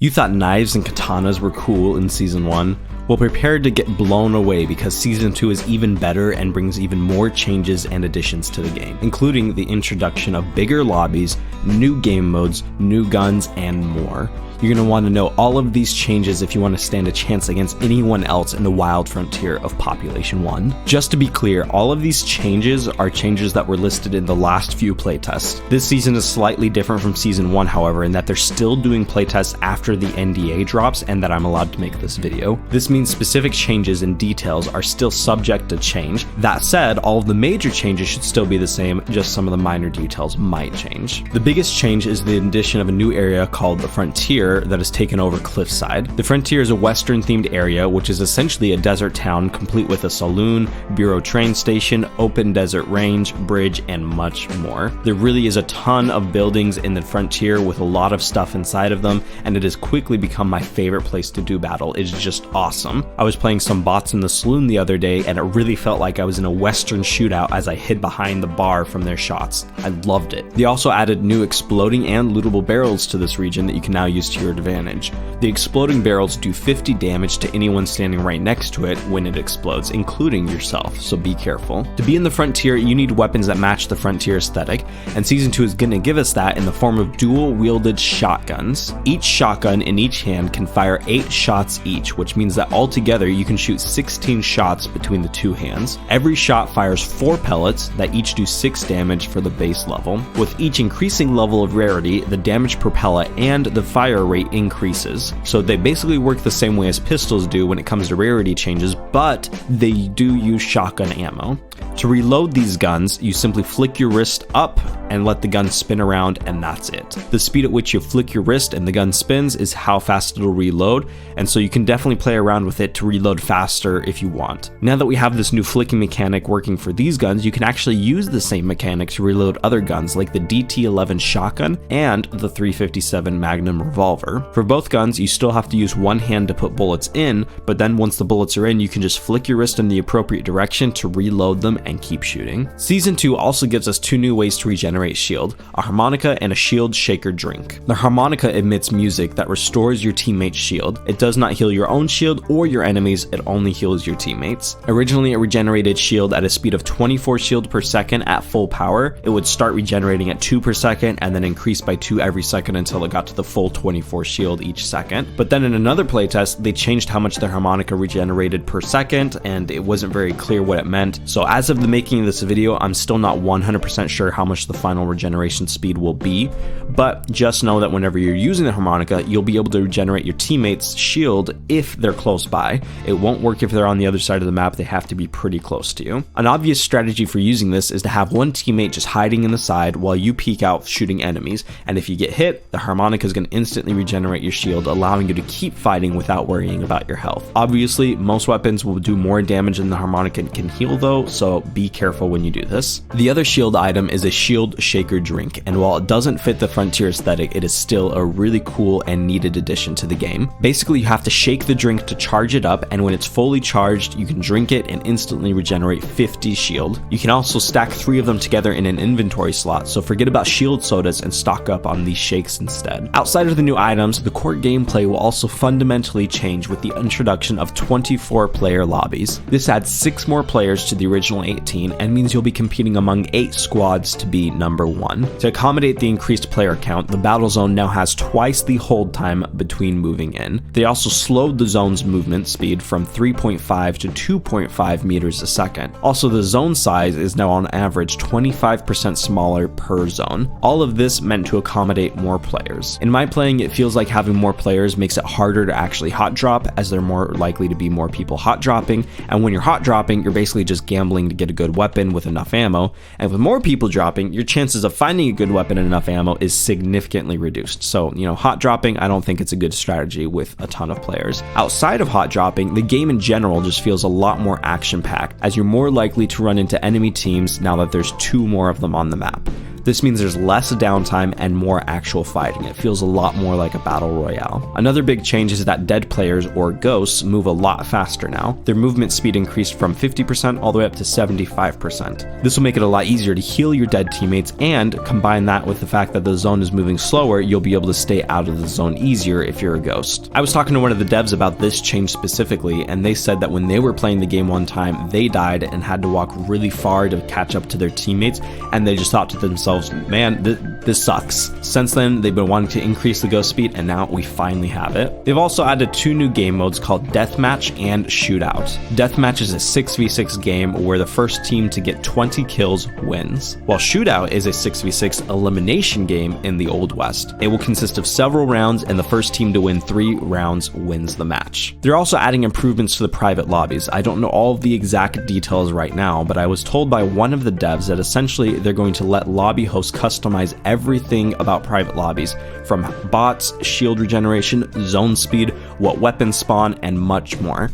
You thought knives and katanas were cool in Season 1? Well, prepare to get blown away because Season 2 is even better and brings even more changes and additions to the game, including the introduction of bigger lobbies, new game modes, new guns, and more. You're going to want to know all of these changes if you want to stand a chance against anyone else in the wild frontier of Population 1. Just to be clear, all of these changes are changes that were listed in the last few playtests. This season is slightly different from Season 1, however, in that they're still doing playtests after the NDA drops and that I'm allowed to make this video. This means specific changes and details are still subject to change. That said, all of the major changes should still be the same, just some of the minor details might change. The biggest change is the addition of a new area called the Frontier that has taken over Cliffside. The Frontier is a western themed area which is essentially a desert town complete with a saloon, bureau train station, open desert range, bridge, and much more. There really is a ton of buildings in the Frontier with a lot of stuff inside of them, and it has quickly become my favorite place to do battle. It's just awesome. I was playing some bots in the saloon the other day and it really felt like I was in a western shootout as I hid behind the bar from their shots. I loved it. They also added new exploding and lootable barrels to this region that you can now use to your advantage. The exploding barrels do 50 damage to anyone standing right next to it when it explodes, including yourself, so be careful. To be in the Frontier, you need weapons that match the Frontier aesthetic, and Season 2 is going to give us that in the form of dual-wielded shotguns. Each shotgun in each hand can fire 8 shots each, which means that altogether you can shoot 16 shots between the two hands. Every shot fires 4 pellets that each do 6 damage for the base level. With each increasing level of rarity, the damage per pellet and the fire rate increases. So they basically work the same way as pistols do when it comes to rarity changes, but they do use shotgun ammo. To reload these guns, you simply flick your wrist up and let the gun spin around, and that's it. The speed at which you flick your wrist and the gun spins is how fast it'll reload, and so you can definitely play around with it to reload faster if you want. Now that we have this new flicking mechanic working for these guns, you can actually use the same mechanic to reload other guns like the DT-11 shotgun and the 357 Magnum revolver. For both guns, you still have to use one hand to put bullets in, but then once the bullets are in, you can just flick your wrist in the appropriate direction to reload them and keep shooting. Season 2 also gives us 2 new ways to regenerate shield, a harmonica and a shield shaker drink. The harmonica emits music that restores your teammate's shield. It does not heal your own shield or your enemies, it only heals your teammates. Originally, it regenerated shield at a speed of 24 shield per second at full power. It would start regenerating at 2 per second and then increase by 2 every second until it got to the full 24 shield each second. But then in another playtest, they changed how much the harmonica regenerated per second, and it wasn't very clear what it meant. So as of the making of this video, I'm still not 100% sure how much the final regeneration speed will be, but just know that whenever you're using the harmonica, you'll be able to regenerate your teammates' shield if they're close by. It won't work if they're on the other side of the map. They have to be pretty close to you. An obvious strategy for using this is to have one teammate just hiding in the side while you peek out shooting enemies, and if you get hit, the harmonica is going to instantly regenerate your shield, allowing you to keep fighting without worrying about your health. Obviously, most weapons will do more damage than the harmonica can heal though, so be careful when you do this. The other shield item is a shield shaker drink, and while it doesn't fit the Frontier aesthetic, it is still a really cool and needed addition to the game. Basically, you have to shake the drink to charge it up, and when it's fully charged, you can drink it and instantly regenerate 50 shield. You can also stack 3 of them together in an inventory slot, so forget about shield sodas and stock up on these shakes instead. Outside of the new items, the core gameplay will also fundamentally change with the introduction of 24-player lobbies. This adds 6 more players to the original 18 and means you'll be competing among 8 squads to be number 1. To accommodate the increased player count, the battle zone now has twice the hold time between moving in. They also slowed the zone's movement speed from 3.5 to 2.5 meters a second. Also, the zone size is now on average 25% smaller per zone. All of this meant to accommodate more players. In my playing, it feels like having more players makes it harder to actually hot drop, as there are more likely to be more people hot dropping, and when you're hot dropping, you're basically just gambling to get a good weapon with enough ammo, and with more people dropping, your chances of finding a good weapon and enough ammo is significantly reduced. So, hot dropping, I don't think it's a good strategy with a ton of players. Outside of hot dropping, the game in general just feels a lot more action-packed, as you're more likely to run into enemy teams now that there's 2 more of them on the map. This means there's less downtime and more actual fighting. It feels a lot more like a battle royale. Another big change is that dead players, or ghosts, move a lot faster now. Their movement speed increased from 50% all the way up to 75%. This will make it a lot easier to heal your dead teammates, and combine that with the fact that the zone is moving slower, you'll be able to stay out of the zone easier if you're a ghost. I was talking to one of the devs about this change specifically, and they said that when they were playing the game one time, they died and had to walk really far to catch up to their teammates, and they just thought to themselves, man, this sucks. Since then, they've been wanting to increase the ghost speed, and now we finally have it. They've also added 2 new game modes called Deathmatch and Shootout. Deathmatch is a 6v6 game where the first team to get 20 kills wins, while Shootout is a 6v6 elimination game in the Old West. It will consist of several rounds, and the first team to win 3 rounds wins the match. They're also adding improvements to the private lobbies. I don't know all of the exact details right now, but I was told by one of the devs that essentially they're going to let lobby hosts customize everything about private lobbies, from bots, shield regeneration, zone speed, what weapons spawn, and much more.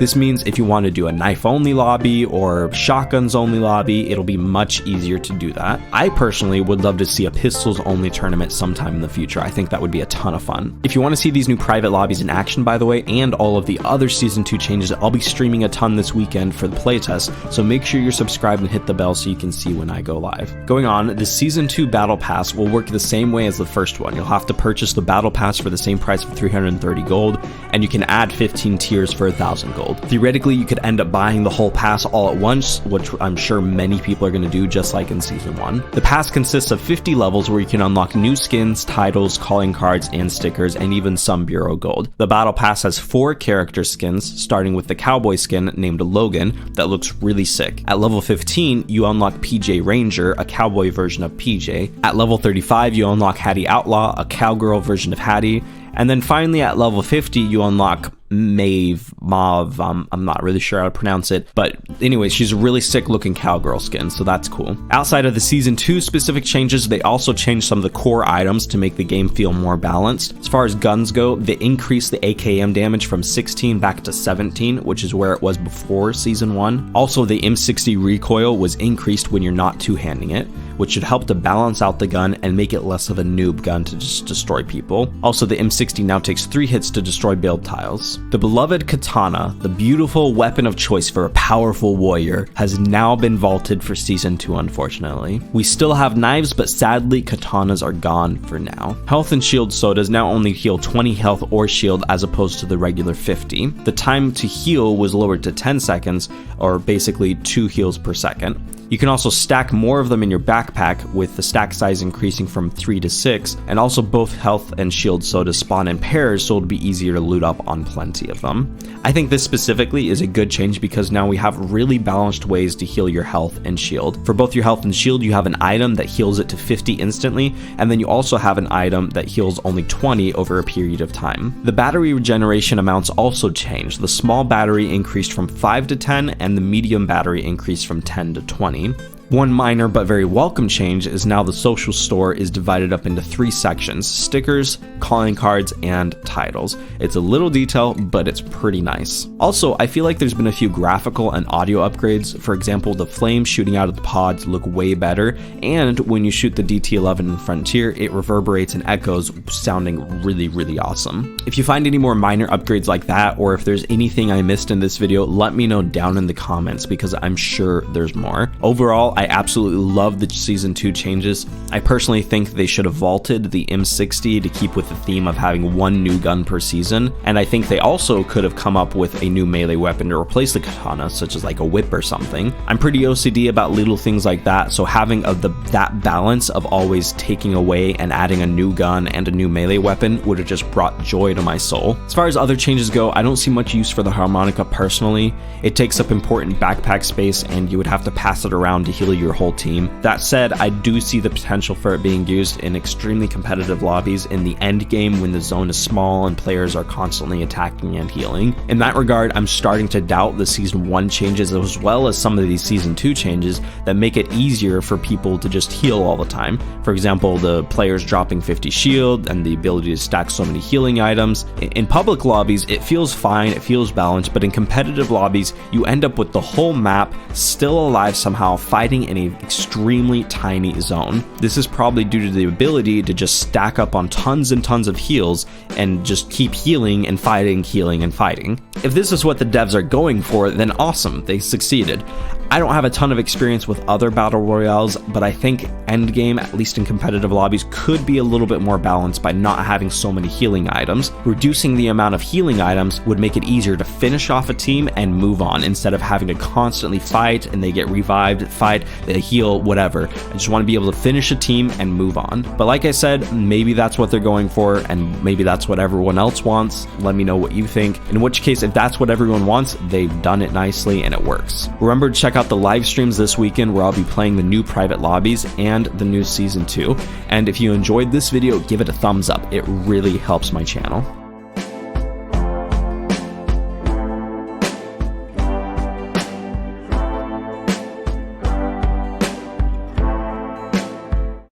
This means if you want to do a knife only lobby or shotguns only lobby, it'll be much easier to do that. I personally would love to see a pistols only tournament sometime in the future. I think that would be a ton of fun. If you want to see these new private lobbies in action, by the way, and all of the other Season 2 changes, I'll be streaming a ton this weekend for the playtest, so make sure you're subscribed and hit the bell so you can see when I go live. Going on, the Season 2 Battle Pass will work the same way as the first one. You'll have to purchase the Battle Pass for the same price of 330 gold, and you can add 15 tiers for 1,000 gold. Theoretically, you could end up buying the whole pass all at once, which I'm sure many people are going to do, just like in Season 1. The pass consists of 50 levels where you can unlock new skins, titles, calling cards, and stickers, and even some Bureau gold. The Battle Pass has 4 character skins, starting with the cowboy skin named Logan that looks really sick. At level 15, you unlock PJ Ranger, a cowboy version of PJ. At level 35, you unlock Hattie Outlaw, a cowgirl version of Hattie. And then finally at level 50, you unlock Mauve, I'm not really sure how to pronounce it, but anyway, she's a really sick looking cowgirl skin, so that's cool. Outside of the Season 2 specific changes, they also changed some of the core items to make the game feel more balanced. As far as guns go, they increased the AKM damage from 16 back to 17, which is where it was before Season 1. Also, the M60 recoil was increased when you're not two-handing it, which should help to balance out the gun and make it less of a noob gun to just destroy people. Also, the M60 now takes 3 hits to destroy build tiles. The beloved katana, the beautiful weapon of choice for a powerful warrior, has now been vaulted for Season 2, unfortunately. We still have knives, but sadly, katanas are gone for now. Health and shield sodas now only heal 20 health or shield as opposed to the regular 50. The time to heal was lowered to 10 seconds, or basically 2 heals per second. You can also stack more of them in your backpack, with the stack size increasing from 3 to 6, and also both health and shield sodas spawn in pairs, so it'll be easier to loot up on plenty of them. I think this specifically is a good change because now we have really balanced ways to heal your health and shield. For both your health and shield, you have an item that heals it to 50 instantly, and then you also have an item that heals only 20 over a period of time. The battery regeneration amounts also changed. The small battery increased from 5 to 10, and the medium battery increased from 10 to 20. One minor but very welcome change is now the social store is divided up into 3 sections: stickers, calling cards, and titles. It's a little detail, but it's pretty nice. Also, I feel like there's been a few graphical and audio upgrades. For example, the flames shooting out of the pods look way better, and when you shoot the DT-11 in Frontier, it reverberates and echoes, sounding really awesome. If you find any more minor upgrades like that, or if there's anything I missed in this video, let me know down in the comments because I'm sure there's more. Overall, I absolutely love the Season 2 changes. I personally think they should have vaulted the M60 to keep with the theme of having 1 new gun per season, and I think they also could have come up with a new melee weapon to replace the katana, such as like a whip or something. I'm pretty OCD about little things like that, so having that balance of always taking away and adding a new gun and a new melee weapon would have just brought joy to my soul. As far as other changes go, I don't see much use for the harmonica personally. It takes up important backpack space, and you would have to pass it around to heal your whole team. That said, I do see the potential for it being used in extremely competitive lobbies in the end game when the zone is small and players are constantly attacking and healing. In that regard, I'm starting to doubt the Season 1 changes as well as some of these Season 2 changes that make it easier for people to just heal all the time. For example, the players dropping 50 shield and the ability to stack so many healing items. In public lobbies, it feels fine, it feels balanced, but in competitive lobbies, you end up with the whole map still alive somehow, fighting fighting in an extremely tiny zone. This is probably due to the ability to just stack up on tons and tons of heals and just keep healing and fighting, healing and fighting. If this is what the devs are going for, then awesome, they succeeded. I don't have a ton of experience with other battle royales, but I think endgame, at least in competitive lobbies, could be a little bit more balanced by not having so many healing items. Reducing the amount of healing items would make it easier to finish off a team and move on, instead of having to constantly fight and they get revived, fight, they heal, whatever. I just want to be able to finish a team and move on. But like I said, maybe that's what they're going for, and maybe that's what everyone else wants. Let me know what you think. In which case, if that's what everyone wants, they've done it nicely and it works. Remember to check out the live streams this weekend where I'll be playing the new private lobbies and the new season 2. And if you enjoyed this video, give it a thumbs up. It really helps my channel.